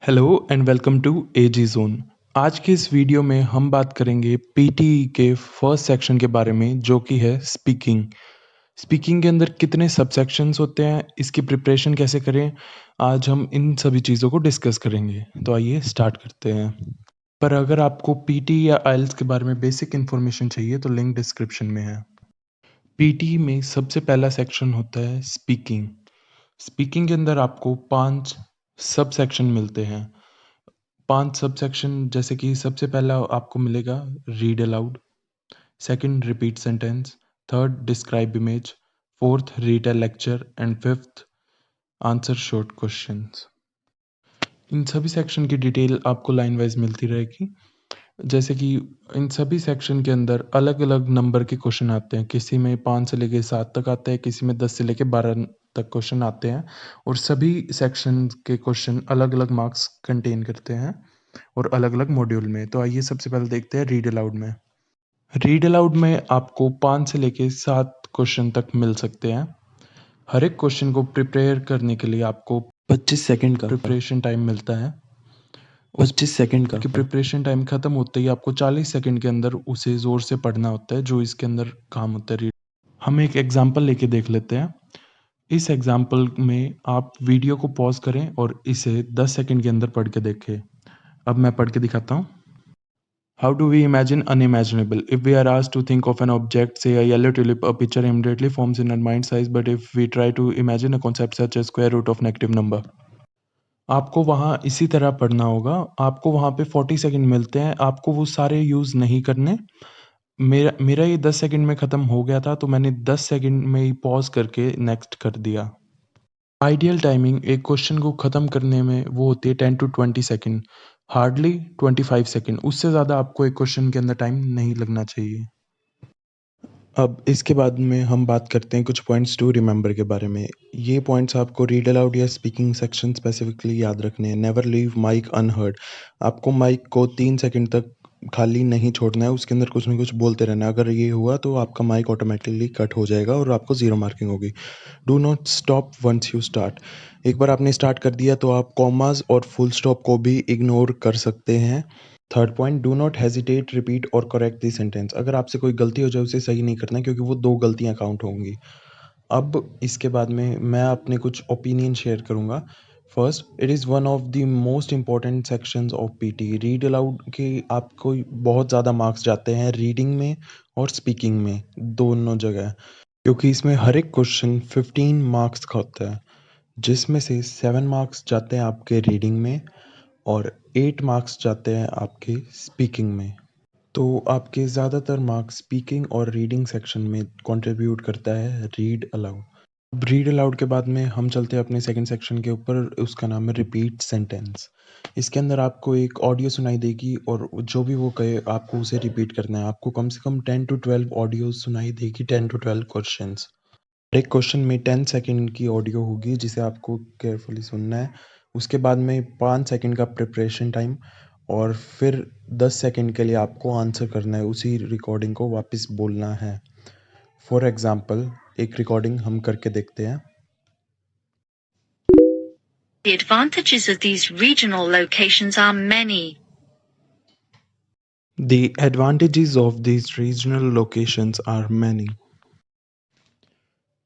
Hello and welcome to AG zone. आज के इस वीडियो में हम बात करेंगे पीटीई के फर्स्ट सेक्शन के बारे में, जो कि है स्पीकिंग। स्पीकिंग के अंदर कितने सब सेक्शंस होते हैं, इसकी प्रिपरेशन कैसे करें, आज हम इन सभी चीज़ों को डिस्कस करेंगे। तो आइए स्टार्ट करते हैं। पर अगर आपको पीटी या आइल्स के बारे में बेसिक इन्फॉर्मेशन चाहिए तो लिंक डिस्क्रिप्शन में है। पीटी में सबसे पहला सेक्शन होता है स्पीकिंग। स्पीकिंग के अंदर आपको 5 सब सेक्शन मिलते हैं। 5 सब सेक्शन, जैसे कि सबसे पहला आपको मिलेगा read aloud, second repeat sentence, third describe image, fourth read a lecture and fifth answer short questions. इन सभी सेक्शन की डिटेल आपको लाइन वाइज मिलती रहेगी। जैसे कि इन सभी सेक्शन के अंदर अलग अलग नंबर के क्वेश्चन आते हैं। किसी में 5 से लेके 7 तक आते हैं, किसी में 10 से लेके 12 तक क्वेश्चन आते हैं। और सभी सेक्शन के क्वेश्चन अलग अलग मार्क्स कंटेन करते हैं और अलग अलग मॉड्यूल में। तो आइए सबसे पहले देखते हैं रीड अलाउड में। रीड अलाउड में आपको 5 से लेके 7 क्वेश्चन तक मिल सकते हैं। हर एक क्वेश्चन को प्रिपेयर करने के लिए आपको 25 सेकंड का प्रिपरेशन टाइम मिलता है। 25 सेकंड का प्रिपरेशन टाइम खत्म होते ही आपको 40 सेकंड के अंदर उसे ज़ोर से पढ़ना होता है, जो इसके अंदर काम होता है रीड। हम एक एग्जांपल लेके देख लेते हैं। इस एग्जांपल में आप वीडियो को पॉज करें और इसे 10 सेकंड के अंदर पढ़ के देखें। अब मैं पढ़ के दिखाता हूँ। How do we imagine unimaginable? If we are asked to think of an object, say a yellow tulip, a picture immediately forms in our mind size. But if we try to imagine a concept such as square root of negative number, आपको वहाँ इसी तरह पढ़ना होगा। आपको वहाँ पे 40 second मिलते हैं, आपको वो सारे यूज़ नहीं करने। मेरा ये 10 सेकंड में ख़त्म हो गया था, तो मैंने 10 सेकंड में ही पॉज करके नेक्स्ट कर दिया। आइडियल टाइमिंग एक क्वेश्चन को ख़त्म करने में वो होती है 10 टू 20 सेकंड, हार्डली 25 सेकंड। उससे ज़्यादा आपको एक क्वेश्चन के अंदर टाइम नहीं लगना चाहिए। अब इसके बाद में हम बात करते हैं कुछ पॉइंट्स टू रिमेंबर के बारे में। ये पॉइंट्स आपको रीड अलाउड या स्पीकिंग सेक्शन स्पेसिफिकली याद रखने हैं। Never leave mic unheard. आपको माइक को 3 सेकंड तक खाली नहीं छोड़ना है, उसके अंदर कुछ ना कुछ बोलते रहना है। अगर ये हुआ तो आपका माइक ऑटोमेटिकली कट हो जाएगा और आपको 0 मार्किंग होगी। Do not stop once you start. एक बार आपने स्टार्ट कर दिया तो आप कॉमास और फुल स्टॉप को भी इग्नोर कर सकते हैं। Third point, do not hesitate repeat और करेक्ट दी सेंटेंस। अगर आपसे कोई गलती हो जाए उसे सही नहीं करना, क्योंकि वो 2 गलतियां काउंट होंगी। अब इसके बाद में मैं अपने कुछ ओपिनियन शेयर करूंगा। First, it is one of the most important sections of PT. Read aloud के आपको बहुत ज़्यादा मार्क्स जाते हैं, रीडिंग में और स्पीकिंग में, दोनों जगह। क्योंकि इसमें हर एक क्वेश्चन 15 मार्क्स का होता है, जिसमें से 7 मार्क्स जाते हैं आपके रीडिंग में और 8 मार्क्स जाते हैं आपके स्पीकिंग में। तो आपके ज़्यादातर मार्क्स स्पीकिंग और रीडिंग सेक्शन में कंट्रीब्यूट करता है रीड अलाउड। अब रीड अलाउड के बाद में हम चलते हैं अपने सेकंड सेक्शन के ऊपर, उसका नाम है रिपीट सेंटेंस। इसके अंदर आपको एक ऑडियो सुनाई देगी और जो भी वो कहे आपको उसे रिपीट करना है। आपको कम से कम 10 टू 12 ऑडियो सुनाई देगी, 10 टू 12 क्वेश्चंस। एक क्वेश्चन में 10 सेकंड की ऑडियो होगी जिसे आपको केयरफुली सुनना है। उसके बाद में 5 सेकंड का प्रिपरेशन टाइम और फिर 10 सेकंड के लिए आपको आंसर करना है, उसी रिकॉर्डिंग को वापस बोलना है। फॉर एग्जांपल एक रिकॉर्डिंग हम करके देखते हैं। The advantages of these regional locations are many. The advantages of these regional locations are many.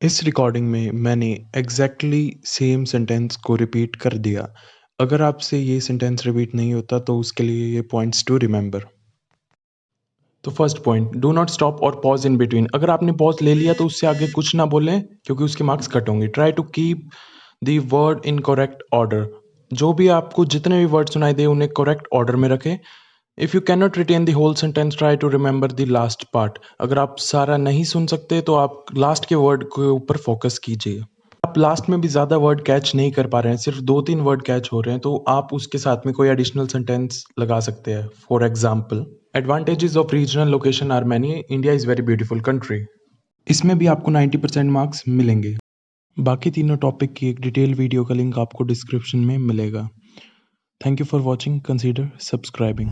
इस रिकॉर्डिंग में मैंने एग्जैक्टली सेम सेंटेंस को रिपीट कर दिया। अगर आपसे ये सेंटेंस रिपीट नहीं होता तो उसके लिए ये पॉइंट्स टू रिमेंबर। तो first point, do not stop और पॉज इन बिटवीन। अगर आपने पॉज ले लिया तो उससे आगे कुछ ना बोलें, क्योंकि उसके मार्क्स कट होंगे। Try to keep the word in correct order. जो भी आपको जितने भी वर्ड सुनाई दे उन्हें करेक्ट ऑर्डर में रखें। If you can not retain the whole sentence, try to remember the last part. अगर आप सारा नहीं सुन सकते तो आप लास्ट के वर्ड के ऊपर फोकस कीजिए। आप लास्ट में भी ज़्यादा वर्ड कैच नहीं कर पा रहे हैं, सिर्फ 2-3 वर्ड कैच हो रहे हैं, तो आप उसके साथ में कोई एडिशनल सेंटेंस लगा सकते हैं। For example, advantages of regional location are many, India is very beautiful country. इसमें भी आपको 90% मार्क्स मिलेंगे। बाकी तीनों टॉपिक की एक डिटेल वीडियो का लिंक आपको डिस्क्रिप्शन में मिलेगा। Thank you for watching, consider subscribing.